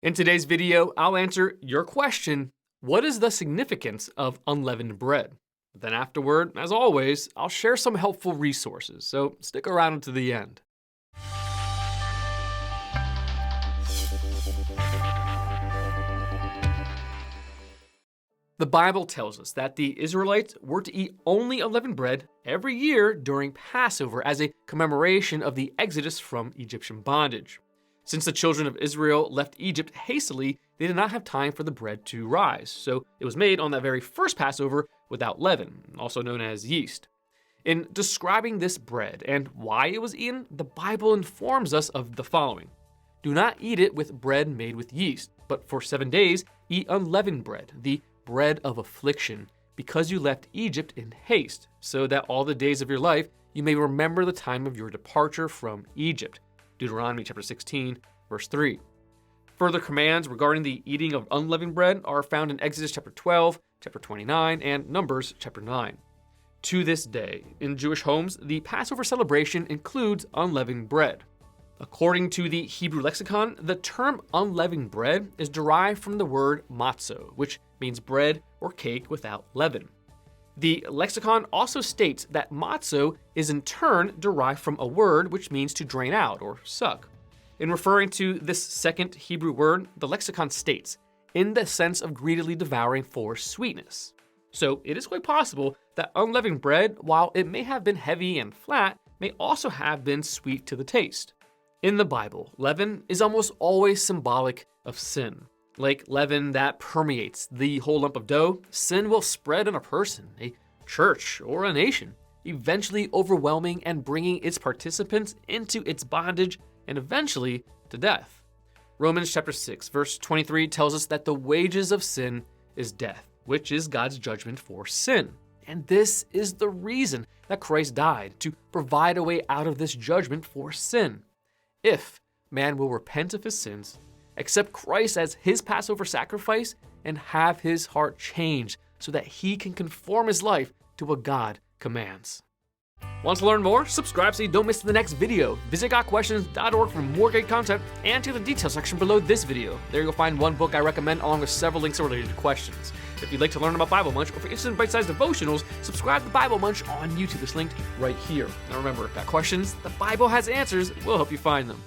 In today's video, I'll answer your question, what is the significance of unleavened bread? Then afterward, as always, I'll share some helpful resources, so stick around to the end. The Bible tells us that the Israelites were to eat only unleavened bread every year during Passover as a commemoration of the Exodus from Egyptian bondage. Since the children of Israel left Egypt hastily, they did not have time for the bread to rise, so it was made on that very first Passover without leaven, also known as yeast. In describing this bread and why it was eaten, the Bible informs us of the following. Do not eat it with bread made with yeast, but for 7 days eat unleavened bread, the bread of affliction, because you left Egypt in haste, so that all the days of your life you may remember the time of your departure from Egypt. Deuteronomy chapter 16, verse 3. Further commands regarding the eating of unleavened bread are found in Exodus chapter 12, chapter 29, and Numbers chapter 9. To this day, in Jewish homes, the Passover celebration includes unleavened bread. According to the Hebrew lexicon, the term unleavened bread is derived from the word matzoh, which means bread or cake without leaven. The lexicon also states that matzoh is in turn derived from a word which means to drain out or suck. In referring to this second Hebrew word, the lexicon states, in the sense of greedily devouring for sweetness. So it is quite possible that unleavened bread, while it may have been heavy and flat, may also have been sweet to the taste. In the Bible, leaven is almost always symbolic of sin. Like leaven that permeates the whole lump of dough, sin will spread on a person, a church, or a nation, eventually overwhelming and bringing its participants into its bondage and eventually to death. Romans chapter 6, verse 23 tells us that the wages of sin is death, which is God's judgment for sin. And this is the reason that Christ died, to provide a way out of this judgment for sin. If man will repent of his sins, accept Christ as his Passover sacrifice, and have his heart changed so that he can conform his life to what God commands. Want to learn more? Subscribe so you don't miss the next video. Visit gotquestions.org for more great content, and to the details section below this video. There you'll find one book I recommend along with several links related to questions. If you'd like to learn about Bible Munch, or for instant bite-sized devotionals, subscribe to Bible Munch on YouTube. It's linked right here. Now remember, got questions? The Bible has answers. We'll help you find them.